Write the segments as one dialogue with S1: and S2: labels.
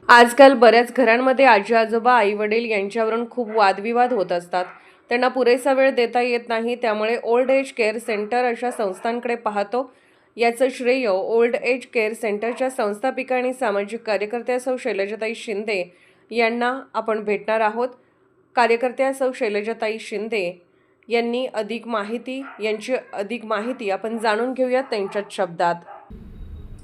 S1: आजकाल बऱ्याच घरांमध्ये आजी-आजोबा, आई-वडील यांच्यावरून खूप वादविवाद होत असतात. त्यांना पुरेसा वेळ देता येत नाही. त्यामुळे ओल्ड एज केअर सेंटर अशा संस्थांकडे पाहतो. याचं श्रेय ओल्ड एज केअर सेंटरच्या संस्थापिका आणि सामाजिक कार्यकर्त्या सौ शैलजाताई शिंदे यांना आपण भेटणार आहोत. कार्यकर्त्या सौ शैलजाताई शिंदे यांची अधिक माहिती आपण जाणून घेऊयात त्यांच्याच शब्दात.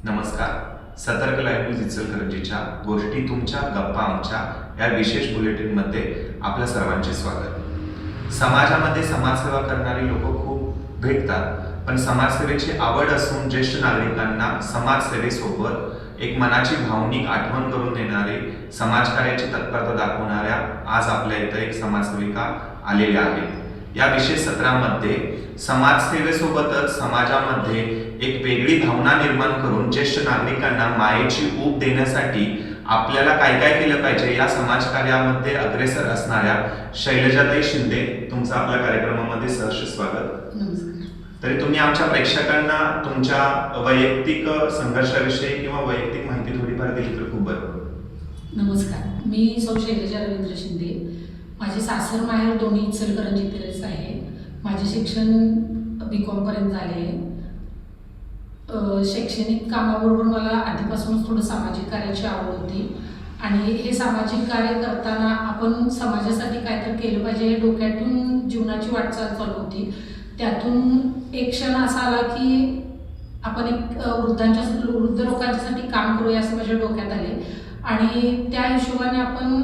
S2: नमस्कार. सतर्क लाईव्ह न्यूज इचलकरंजीच्या गोष्टी तुमच्या गप्पा आमच्या या विशेष बुलेटिनमध्ये आपल्या सर्वांचे स्वागत. समाजामध्ये समाजसेवा करणारी लोक खूप भेटतात, पण समाजसेवेची आवड असून ज्येष्ठ नागरिकांना समाजसेवेसोबत एक मनाची भावनिक आठवण करून देणारे, समाजकार्याची तत्परता दाखवणाऱ्या आज आपल्या इथं एक समाजसेविका आलेल्या आहेत. या विशेष सत्रामध्ये समाजसेवेसोबतच समाजामध्ये एक वेगळी भावना निर्माण करून ज्येष्ठ नागरिकांना मायेची ऊब देण्यासाठी आपल्याला काय काय केलं पाहिजे या समाजकार्यामध्ये अग्रेसर असणाऱ्या शैलजाताई शिंदे, तुमचं आपल्या कार्यक्रमामध्ये सहर्ष स्वागत. तरी तुम्ही आमच्या प्रेक्षकांना तुमच्या वैयक्तिक संघर्षाविषयी किंवा वैयक्तिक माहिती थोडीफार दिली तर खूप बरं.
S3: नमस्कार, मी सौ शैलजा रवींद्र शिंदे. माझे सासर माहेर दोन्ही इचलकरंजीतलेच आहे. माझे शिक्षण B.Com पर्यंत झाले आहे. शैक्षणिक कामाबरोबर मला आधीपासूनच थोडं सामाजिक कार्याची आवड होती आणि हे सामाजिक कार्य करताना आपण समाजासाठी काहीतरी केलं पाहिजे हे डोक्यातून जीवनाची वाटचाल चालू होती. त्यातून एक क्षण असा आला की आपण एक वृद्ध लोकांच्यासाठी काम करूया असं माझ्या डोक्यात आले आणि त्या हिशोबाने आपण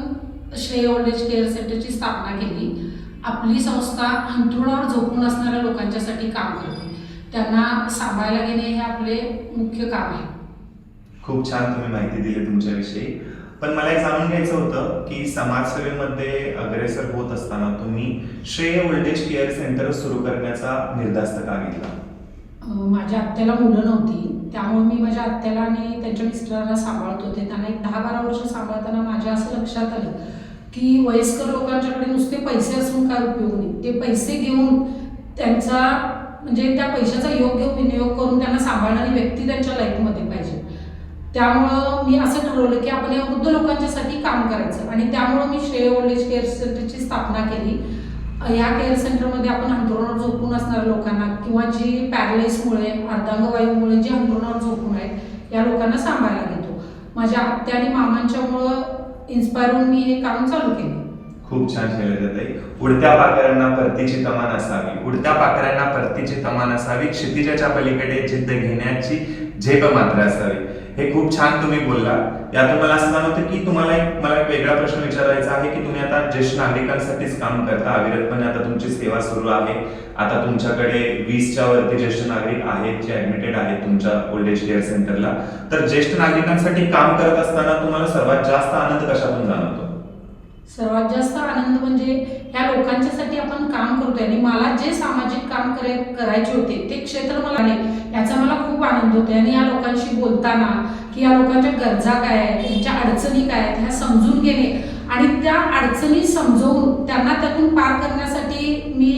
S3: श्रेय ओल्ड एज केअर सेंटरची स्थापना केली. आपली संस्था अंथरुणावर झोपून असणाऱ्या लोकांच्यासाठी काम करते. त्यांना सांभाळायला घेणे हे आपले मुख्य काम आहे.
S2: खूप छान तुम्ही माहिती दिली तुमच्याविषयी. पण मला एक जाणून घ्यायचं होतं की समाजसेवेमध्ये अग्रेसर होत असताना तुम्ही श्रेय ओल्ड एज केअर सेंटर सुरू करण्याचा निर्धास्त का घेतला?
S3: माझ्या आत्याला मुलं नव्हती, त्यामुळे मी माझ्या आत्याला आणि त्यांच्या मिस्टरांना सांभाळत होते. त्यांना एक 10-12 वर्ष सांभाळताना माझ्या असं लक्षात आलं की वयस्कर लोकांच्याकडे नुसते पैसे असून काय उपयोग नाही. ते पैसे घेऊन त्यांचा म्हणजे त्या पैशाचा योग्य विनियोग करून त्यांना सांभाळणारी व्यक्ती त्यांच्या लाईफमध्ये पाहिजे. त्यामुळं मी असं ठरवलं की आपण या वृद्ध लोकांच्यासाठी काम करायचं आणि त्यामुळं मी श्रेय ओल्ड एज केअर सेंटरची स्थापना केली. ह्या केअर सेंटरमध्ये आपण अंथरुणावर झोपून असणाऱ्या लोकांना किंवा जी पॅरालाइसमुळे, अर्धांगवायूमुळे जे अंथरुणावर झोपून आहेत या लोकांना सांभाळायला घेतो. माझ्या आत्या आणि मामांच्यामुळं इन्स्पायर होऊन मी हे काम चालू केलं.
S2: खूप छान शैलजाताई. उडत्या पाखरांना परतीची तमान असावी, उडत्या पाखरांना परतीची तमान असावी, क्षितिजाच्या पलीकडे जिद्द घेण्याची झेप मात्र असावी. हे खूप छान तुम्ही बोलला. यातून मला असं जाणवतं की मला एक वेगळा प्रश्न विचारायचा आहे की तुम्ही आता ज्येष्ठ नागरिकांसाठीच काम करता अविरतपणे. आता तुमची सेवा सुरू आहे. आता तुमच्याकडे 20च्या वरती ज्येष्ठ नागरिक आहेत जे ऍडमिटेड आहेत तुमच्या ओल्ड एज केअर सेंटरला. तर ज्येष्ठ नागरिकांसाठी काम करत असताना तुम्हाला सर्वात जास्त आनंद कशातून जाणवतो?
S3: सर्वात जास्त आनंद म्हणजे ह्या लोकांच्यासाठी आपण काम करतोय आणि मला जे सामाजिक काम करायचे होते ते क्षेत्र मला नाही याचा मला खूप आनंद होतो. आणि या लोकांशी बोलताना की या लोकांच्या गरजा काय आहेत, त्यांच्या अडचणी काय आहेत ह्या समजून घेणे आणि त्या अडचणी समजवून त्यांना त्यातून पार करण्यासाठी मी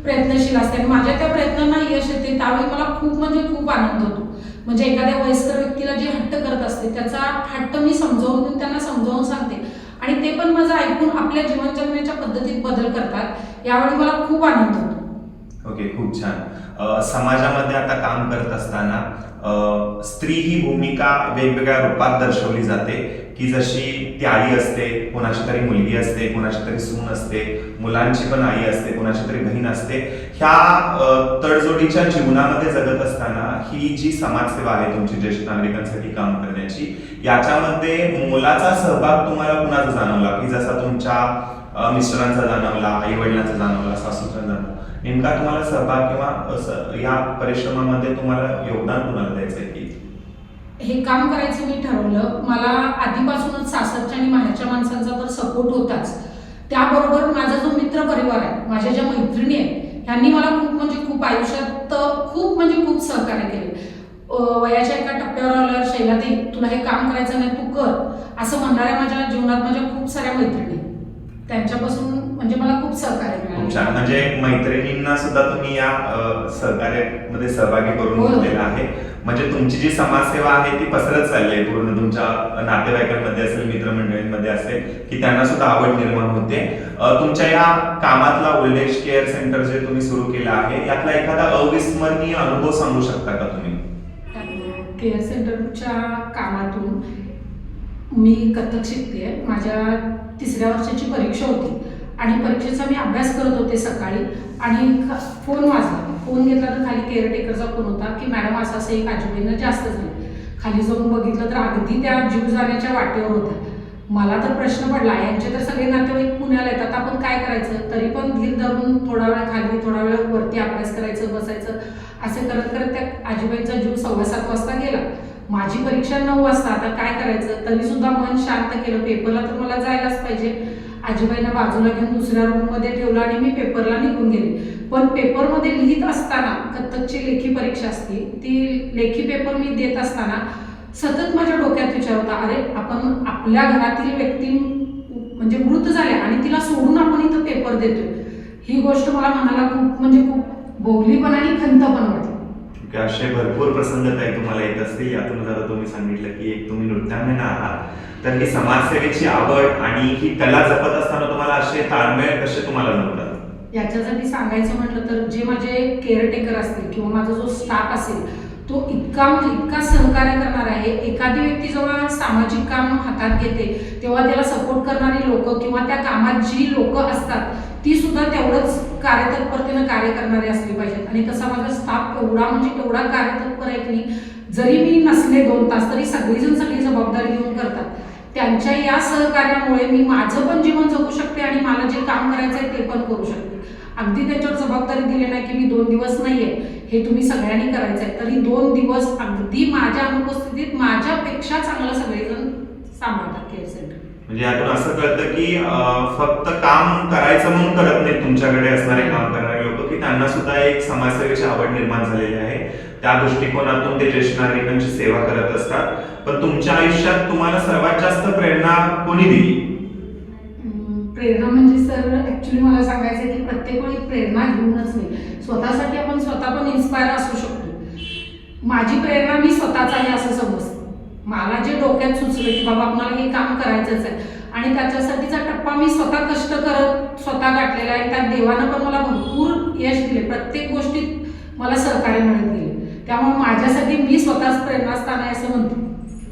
S3: प्रयत्नशील असते आणि माझ्या त्या प्रयत्नांना यश येते त्यावेळी मला खूप आनंद होतो. म्हणजे एखाद्या वयस्कर व्यक्तीला जे हट्ट करत असते त्याचा हट्ट मी समजावून घेऊन त्यांना समजावून सांगते आणि ते पण माझं ऐकून आपल्या जीवन जगण्याच्या पद्धतीत बदल करतात. यावेळी मला खूप आनंद होतो.
S2: ओके, खूप छान. समाजामध्ये आता काम करत असताना स्त्री ही भूमिका वेगवेगळ्या रूपात दर्शवली जाते की जशी ती आई असते, कोणाची तरी मुलगी असते, कोणाची तरी सून असते, मुलांची पण आई असते, कोणाची तरी बहीण असते. ह्या तडजोडीच्या जीवनामध्ये जगत असताना ही जी समाजसेवा आहे तुमची ज्येष्ठ नागरिकांसाठी काम करण्याची, याच्यामध्ये मुलाचा सहभाग तुम्हाला कुणाचा जाणवला की जसा तुमच्या मिस्टरांचा जाणवला, आई वडिलांचा जाणवला, सासूचा जाणवला, नेमका तुम्हाला सहभाग किंवा या परिश्रमामध्ये तुम्हाला योगदान कुणाला द्यायचं आहे?
S3: हे काम करायचं मी ठरवलं. मला आधीपासूनच सासरच्या आणि माहेरच्या माणसांचा तर सपोर्ट होताच. त्याबरोबर माझा जो मित्र परिवार आहे, माझ्या ज्या मैत्रिणी आहेत, ह्यांनी मला खूप आयुष्यात खूप सहकार्य केले. वयाच्या एका टप्प्यावर आल्यावर शैलाताई तुला हे काम करायचं नाही, तू कर असं म्हणणाऱ्या माझ्या जीवनात माझ्या खूप साऱ्या मैत्रिणी. त्यांच्यापासून म्हणजे मला खूप सहकार्य
S2: खूप
S3: मिळालं.
S2: छान. म्हणजे मैत्रिणींना सुद्धा तुम्ही या सहकार्यामध्ये सहभागी करून
S3: हो.
S2: घेतलेला आहे. म्हणजे तुमची जी समाजसेवा आहे ती पसरत चालली आहे पूर्ण तुमच्या नातेवाईकांमध्ये असेल, मित्रमंडळींमध्ये असेल, की त्यांना सुद्धा आवड निर्माण होते. तुमच्या या कामातला ओल्ड एज केअर सेंटर जे तुम्ही सुरू केलं आहे यातला एखादा अविस्मरणीय अनुभव सांगू शकता का तुम्ही?
S3: केअर सेंटरच्या कामातून मी कथ्थक शिकते. माझ्या 3ऱ्या वर्षाची परीक्षा होती आणि परीक्षेचा मी अभ्यास करत होते सकाळी आणि फोन वाजला. फोन घेतला तर खाली केअरटेकरचा फोन होता की मॅडम असं एक आजीबाईंना जास्त झालं. खाली जाऊन बघितलं तर अगदी त्या जीव जाण्याच्या वाटेवर होत्या. मला तर प्रश्न पडला, यांचे तर सगळे नातेवाईक पुण्याला येतात, आपण काय करायचं? तरी पण धीर धरून थोडा वेळ खाली थोडा वेळ वरती अभ्यास करायचं, बसायचं, असे करत करत त्या आजीबाईंचा जीव 7:15 वाजता गेला. माझी परीक्षा 9 वाजता. आता काय करायचं? तरी सुद्धा मन शांत केलं. पेपरला तर मला जायलाच पाहिजे. आजीबाईंना बाजूला घेऊन दुसऱ्या रूममध्ये ठेवलं आणि मी पेपरला निघून गेले. पण पेपरमध्ये लिहित असताना, कथ्थकची लेखी परीक्षा असते, ती लेखी पेपर मी देत असताना सतत माझ्या डोक्यात विचार होता, अरे आपण आपल्या घरातील व्यक्ती म्हणजे मृत झाल्या आणि तिला सोडून आपण इथं पेपर देतोय. ही गोष्ट मला मनाला खूप म्हणजे खूप बोवली पण आणि खंत पण वाटली.
S2: असे भरपूर प्रसंग ताई तुम्हाला येत असतील. यातून जरा तुम्ही सांगितलं की एक तुम्ही नृत्यांगना आहात, तर ही समाजसेवेची आवड आणि ही कला जपत असताना तुम्हाला असे ताळमेळ कसे तुम्हाला जमतात?
S3: याच्यासाठी सांगायचं म्हटलं तर जे माझे केअरटेकर असतील किंवा माझा जो स्टाफ असेल तो इतका म्हणजे इतका सहकार्य करणार आहे. एखादी व्यक्ती जेव्हा सामाजिक काम हातात घेते तेव्हा त्याला सपोर्ट करणारी लोक किंवा त्या कामात जी लोक असतात ती सुद्धा तेवढंच कार्यतत्परतेनं कार्य करणारी असली पाहिजेत. आणि तसा माझा स्टाफ एवढा म्हणजे एवढा कार्यतत्पर आहे की जरी मी नसले 2 तास तरी सगळीजण सगळी जबाबदारी घेऊन करतात. त्यांच्या या सहकार्यामुळे मी माझं पण जीवन जगू शकते आणि मला जे काम करायचं आहे ते पण करू शकते. अगदी त्याच्यावर जबाबदारी दिली नाही की मी 2 दिवस नाहीये, हे तुम्ही सगळ्यांनी करायचं आहे, तरी 2 दिवस अगदी माझ्या अनुपस्थितीत माझ्यापेक्षा चांगलं सगळेजण सांभाळतात केअर सेंटर.
S2: म्हणजे यातून असं कळतं की फक्त काम करायचं म्हणून करत नाही तुमच्याकडे असणारे काम करणारे लोक, की त्यांना सुद्धा एक समाजसेवेची आवड निर्माण झालेली आहे. त्या दृष्टिकोनातून ते ज्येष्ठ नागरिकांची सेवा करत असतात. पण तुमच्या आयुष्यात तुम्हाला सर्वात जास्त प्रेरणा कोणी दिली?
S3: प्रेरणा म्हणजे सर ऍक्च्युली मला सांगायचं आहे की प्रत्येक वेळी प्रेरणा घेऊनच नाही, स्वतःसाठी आपण स्वतः पण इन्स्पायर असू शकतो. माझी प्रेरणा मी स्वतःच आहे असं समजते. मला जे डोक्यात सुचलं की बाबा आपल्याला हे काम करायचंच आहे आणि त्याच्यासाठीचा टप्पा मी स्वतः कष्ट करत स्वतः गाठलेला आहे. त्यात देवानं पण मला भरपूर यश दिले. प्रत्येक गोष्टीत मला सहकार्य मिळत गेले. त्यामुळे माझ्यासाठी मी स्वतःच प्रेरणास्थान आहे असं म्हणतो.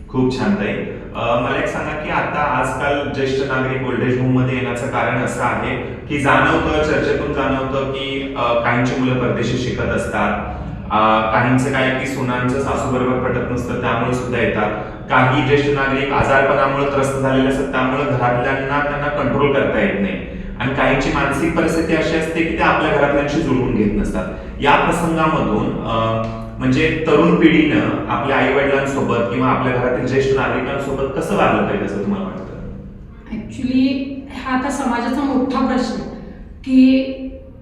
S2: खूप छान ताई. मला एक सांगा की आता आजकाल ज्येष्ठ नागरिक ओल्ड एज होम मध्ये येण्याचं कारण असं आहे की जाणवतं, चर्चेतून जाणवतं की काहींची मुलं परदेशी शिकत असतात, काहींचं काय की सुनांचं सासूबरोबर पटत नसतं त्यामुळे सुद्धा येतात. काही ज्येष्ठ नागरिक आजारपणामुळे त्रस्त झालेले असतात त्यामुळे घरातल्यांना त्यांना कंट्रोल करता येत नाही आणि काहींची मानसिक परिस्थिती अशी असते की ते आपल्या घरातल्यांशी जुळवून घेत नसतात. या प्रसंगामधून म्हणजे तरुण पिढीनं आपल्या आई वडिलांसोबत किंवा आपल्या घरातील ज्येष्ठ नागरिकांसोबत कसं वागलं पाहिजे असं तुम्हाला वाटतं?
S3: ऍक्च्युली हा आता समाजाचा मोठा प्रश्न की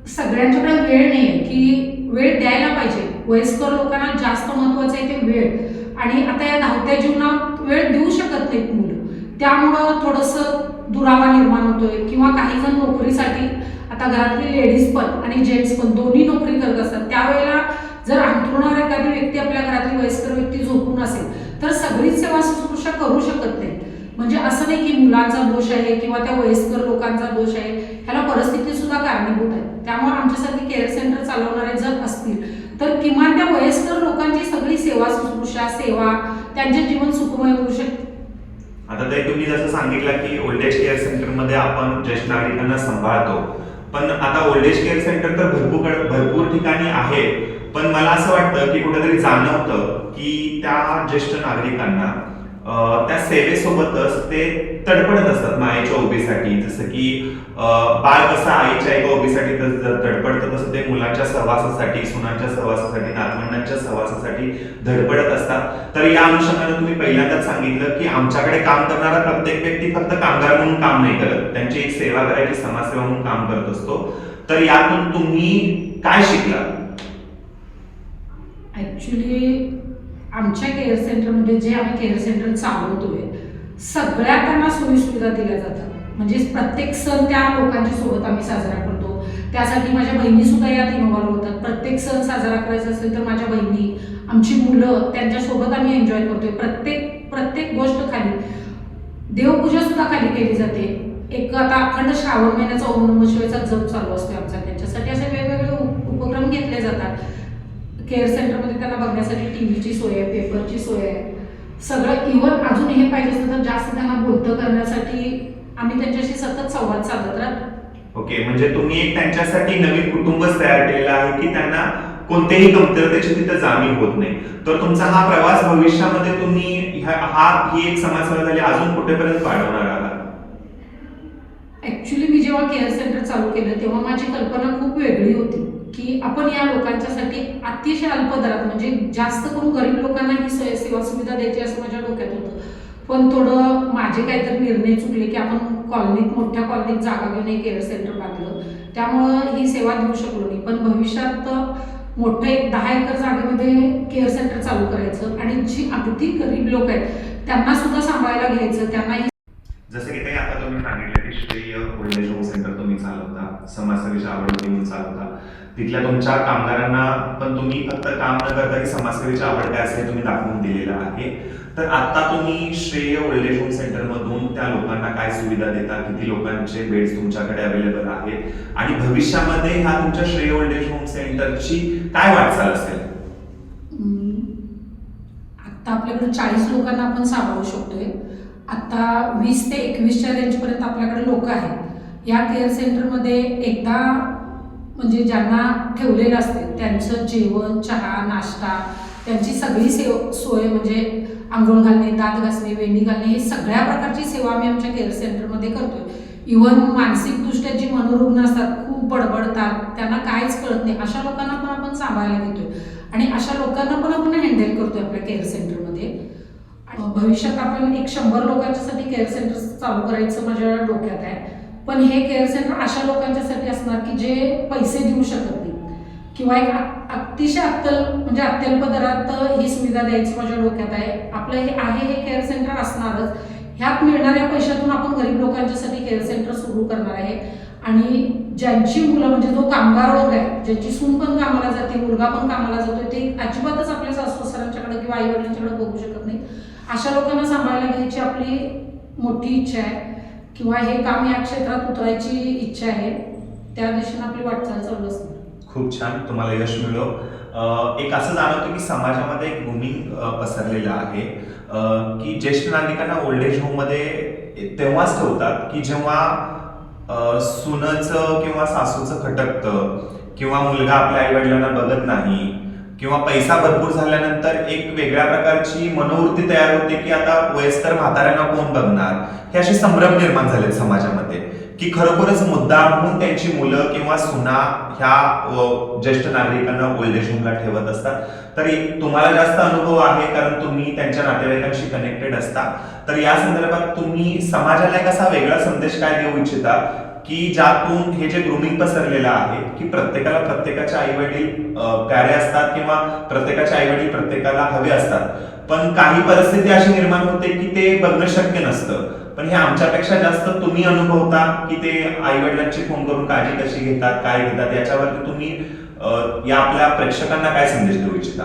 S3: सगळ्यांच्याकडे वेळ नाही आहे, की वेळ द्यायला पाहिजे. वयस्कर लोकांना जास्त महत्वाचं आहे ते वेळ, आणि आता या धावत्या जीवनात वेळ देऊ शकत नाहीत मुलं. त्यामुळं थोडंसं दुरावा निर्माण होतोय किंवा काही जण नोकरीसाठी, आता घरातली लेडीज पण आणि जेंट्स पण दोन्ही नोकरी करत असतात. त्यावेळेला जर अंथरुणावर एखादी व्यक्ती आपल्या घरातली वयस्कर व्यक्ती झोपून असेल तर सगळीच सेवा शुश्रूषा करू शकत नाही. म्हणजे असं नाही की मुलांचा दोष आहे किंवा त्या वयस्कर लोकांचा दोष आहे, ह्याला परिस्थिती सुद्धा कारणीभूत आहे. त्यामुळे आमच्यासारखी केअर सेंटर चालवणारे जर असतील तर किमान त्या वयस्कर लोकांची सगळी सेवा शुश्रूषा सेवा त्यांचे जीवन सुखमय होऊ शकते.
S2: आता ताई तुम्ही जसं सांगितलं की ओल्ड एज केअर सेंटर मध्ये आपण ज्येष्ठ नागरिकांना सांभाळतो, पण आता ओल्ड एज केअर सेंटर तर भरपूर ठिकाणी आहे, पण मला असं वाटतं की कुठेतरी जाणवतं की त्या ज्येष्ठ नागरिकांना त्या सेवेसोबतच ते तडपडत असतात मायेच्या उभीसाठी. जसं की बाळ कसं आईच्या एका उभीसाठी तडपडतं तसं ते मुलांच्या सहवासासाठी, सुनांच्या सहवासासाठी, नातवंडांच्या सहवासासाठी धडपडत असतात. तर या अनुषंगाने तुम्ही पहिल्यांदाच सांगितलं की आमच्याकडे काम करणारा प्रत्येक व्यक्ती फक्त कामगार म्हणून काम नाही करत, त्यांची एक सेवा करायची समाजसेवा म्हणून काम करत असतो. तर यातून तुम्ही काय शिकला?
S3: ऍक्च्युली आमच्या केअर सेंटरमध्ये जे आम्ही केअर सेंटर चालवतोय सगळ्या त्यांना सोयी सुविधा दिल्या जातात. म्हणजे प्रत्येक सण त्या लोकांच्या सोबत आम्ही साजरा करतो. त्यासाठी माझ्या बहिणीसुद्धा यात इन्व्हॉल्व होतात. प्रत्येक सण साजरा करायचा असेल तर माझ्या बहिणी, आमची मुलं त्यांच्यासोबत आम्ही एन्जॉय करतोय. प्रत्येक गोष्ट खाली, देवपूजा सुद्धा खाली केली जाते. एक आता अखंड श्रावण महिन्याचा ओम नमः शिवायचा जप चालू असतो आमचा. त्यांच्यासाठी असे वेगवेगळे उपक्रम घेतले जातात. केअर सेंटरमध्ये त्यांना बघण्यासाठी टीव्हीची सोय आहे, पेपरची सोय आहे, सगळं. इव्हन अजून हे पाहिजे असेल तर जास्त त्यांना बोलतं करण्यासाठी आम्ही त्यांच्याशी सतत संवाद साधत राहतो.
S2: ओके, म्हणजे तुम्ही एक त्यांच्यासाठी नवीन कुटुंबच तयार केलेलं आहे की त्यांना कोणत्याही कमतरतेची तिथं जाणीव होत नाही. तर तुमचा हा प्रवास भविष्यामध्ये तुम्ही ही एक समाजसेवा झाली अजून कुठेपर्यंत वाढवणार आहात?
S3: ॲक्च्युली मी जेव्हा केअर सेंटर चालू केलं तेव्हा माझी कल्पना खूप वेगळी होती की आपण या लोकांच्यासाठी अतिशय अल्प दरात, म्हणजे जास्त करून गरीब लोकांना ही सेवा सुविधा द्यायची असं माझ्या डोक्यात होतं. पण थोडं माझे काहीतरी निर्णय चुकले की आपण मोठ्या कॉलनीत जागा घेऊन एक केअर सेंटर बांधलं, त्यामुळं ही सेवा देऊ शकलो नाही. पण भविष्यात मोठं एक 10 एकर जागेमध्ये केअर सेंटर चालू करायचं आणि जी अगदी गरीब लोक आहेत त्यांना सुद्धा सांभाळायला घ्यायचं. त्यांना
S2: जसं की ते आता तुम्ही सांगितलं की श्रेय ओल्ड एज होम सेंटर तुम्ही चालवता, समाजसेवेची आवड होती म्हणून चालवता. तिथल्या तुमच्या कामगारांना पण तुम्ही फक्त काम न करता की समाजसेवेची आवड काय असते तुम्ही दाखवून दिलेलं आहे. तर आता तुम्ही श्रेय ओल्ड एज होम सेंटर मधून त्या लोकांना काय सुविधा देता, किती लोकांचे बेड्स तुमच्याकडे अवेलेबल आहेत आणि भविष्यामध्ये ह्या तुमच्या श्रेय ओल्ड एज होम सेंटरची काय वाटचाल असेल?
S3: आता आपल्याकडे 40 लोकांना आपण सांभाळू शकतोय. आता 20 ते 21च्या रेंजपर्यंत आपल्याकडे लोक आहेत. या केअर सेंटरमध्ये एकदा म्हणजे ज्यांना ठेवलेलं असते त्यांचं जेवण, चहा, नाश्ता, त्यांची सगळी सोय म्हणजे आंघोळ घालणे, दात घासणे, वेणी घालणे, हे सगळ्या प्रकारची सेवा आम्ही आमच्या केअर सेंटरमध्ये करतोय. इव्हन मानसिकदृष्ट्या जी मनोरुग्ण असतात, खूप बडबडतात, त्यांना काहीच कळत नाही, अशा लोकांना पण आपण सांभाळायला घेतोय आणि अशा लोकांना पण आपण हँडल करतोय आपल्या केअर सेंटरमध्ये. भविष्यात आपण एक 100 लोकांच्यासाठी केअर सेंटर चालू करायचं माझ्या डोक्यात आहे. पण हे केअर सेंटर अशा लोकांच्यासाठी असणार की जे पैसे देऊ शकत नाही किंवा एक अतिशय म्हणजे अत्यल्प दरात ही सुविधा द्यायची माझ्या डोक्यात आहे. आपलं हे केअर सेंटर असणारच. ह्यात मिळणाऱ्या पैशातून आपण गरीब लोकांच्यासाठी केअर सेंटर सुरू करणार आहे. आणि ज्यांची मुलं म्हणजे जो कामगार वर्ग आहे, ज्याची सून पण कामाला जाते, मुलगा पण कामाला जातोय, ते अजिबातच आपल्या सासू सासऱ्यांच्याकडे किंवा आई वडिलांच्याकडे बघू शकत नाही, अशा लोकांना सांभाळायला घ्यायची आपली मोठी इच्छा आहे किंवा हे काम या क्षेत्रात उतरायची इच्छा आहे. त्या दिशेने आपली वाटचाल चालू असते.
S2: खूप छान, तुम्हाला यश मिळो. एक असं जाणवतं की समाजामध्ये एक ग्रूमिंग पसरलेलं आहे की ज्येष्ठ नागरिकांना ओल्ड एज होममध्ये तेव्हाच ठेवतात की जेव्हा सुनचं किंवा सासूचं खटकतं किंवा मुलगा आपल्या आई वडिलांना बघत नाही किंवा पैसा भरपूर झाल्यानंतर एक वेगळ्या प्रकारची मनोवृत्ती तयार होते की आता वयस्कर म्हाताऱ्यांना कोण बघणार. हे असे संभ्रम निर्माण झालेत समाजामध्ये की खरोखरच मुद्दाम म्हणून त्यांची मुलं किंवा सुना ह्या ज्येष्ठ नागरिकांना ओल्ड एज होमला ठेवत असतात. तर तुम्हाला जास्त अनुभव आहे कारण तुम्ही त्यांच्या नातेवाईकांशी कनेक्टेड असता. तर या संदर्भात तुम्ही समाजाला एक असा वेगळा संदेश काय देऊ इच्छिता की ज्यातून हे जे ग्रूमिंग पसरलेलं आहे की प्रत्येकाला प्रत्येकाचे आई वडील प्यारे असतात किंवा प्रत्येकाचे आई वडील प्रत्येकाला हवे असतात, पण काही परिस्थिती अशी निर्माण होते की ते बघणं शक्य नसतं. पण हे आमच्यापेक्षा जास्त तुम्ही अनुभवता की ते आई वडिलांची फोन करून काळजी कशी घेतात, काय घेतात, याच्यावरती तुम्ही या आपल्या प्रेक्षकांना काय संदेश देऊ इच्छिता?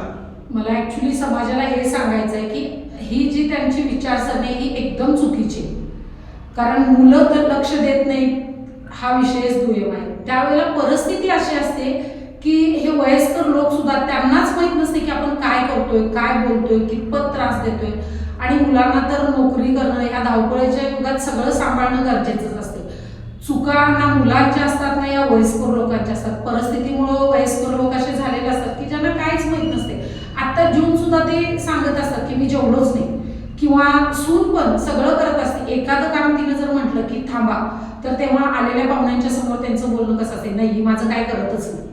S3: मला ऍक्च्युली समाजाला हे सांगायचं आहे की ही जी त्यांची विचारसरणी ही एकदम चुकीची, कारण मुलं तर लक्ष देत नाहीत हा विषयच दुय्यम आहे. त्यावेळेला परिस्थिती अशी असते की हे वयस्कर लोक सुद्धा त्यांनाच माहित नसते की आपण काय करतोय, काय बोलतोय, कितपत त्रास देतोय. आणि मुलांना तर नोकरी करणं, ह्या धावपळीच्या युगात सगळं सांभाळणं गरजेचंच असते. चुका ना मुलांच्या असतात ना या वयस्कर लोकांच्या असतात. परिस्थितीमुळं वयस्कर लोक असे झालेले असतात की ज्यांना काहीच माहित नसते. आता जून सुद्धा ते सांगत असतात की मी जेवढोच नाही, किंवा सून पण सगळं करत असते. एखादं काम तिने जर म्हटलं की थांबा, तर तेव्हा आलेल्या पाहुण्यांच्या समोर त्यांचं बोलणं कसं असेल, नाही माझं काय करतच नाही.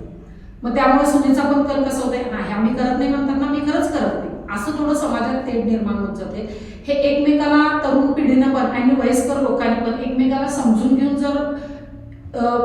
S3: मग त्यामुळे सुनेचा पण कल कसं होतंय, नाही आम्ही करत नाही म्हणतात ना, मी खरंच करत नाही, असं थोडं समाजात तेढ निर्माण होत जाते. हे एकमेकाला तरुण पिढीनं पण आणि वयस्कर लोकांनी पण एकमेकाला समजून घेऊन जर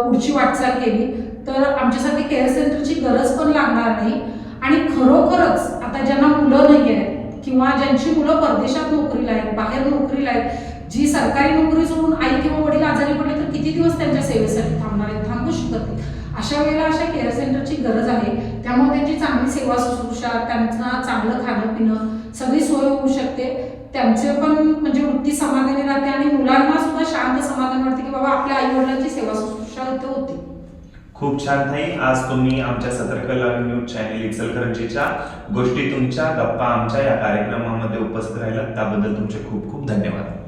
S3: पुढची वाटचाल केली तर आमच्यासाठी केअर सेंटरची गरज पण लागणार नाही. आणि खरोखरच आता ज्यांना मुलं नाही आहेत किंवा ज्यांची मुलं परदेशात नोकरीला आहेत, बाहेर नोकरीला आहेत, जी सरकारी नोकरी सोडून आई किंवा वडील आजारी पडले तर किती दिवस त्यांच्या सेवेसाठी थांबणार आहेत, थांबू शकत नाही. अशा वेळेला अशा केअर सेंटरची गरज आहे. त्यामुळे त्यांची चांगली सेवा शुश्रूषा, त्यांना चांगलं खाणं पिणं सगळी सोय होऊ शकते. त्यांचे पण म्हणजे वृत्ती समाधानी राहते आणि मुलांना सुद्धा शांत समाधान वाटते की बाबा आपल्या आई वडिलांची सेवा शुश्रूषा इथे होते.
S2: खूप छान ताई, आज तुम्ही आमच्या सतर्क लाईव्ह न्यूज चॅनल इचलकरंजीच्या गोष्टी तुमच्या गप्पा आमच्या या कार्यक्रमामध्ये उपस्थित राहिलात त्याबद्दल तुमचे खूप खूप धन्यवाद.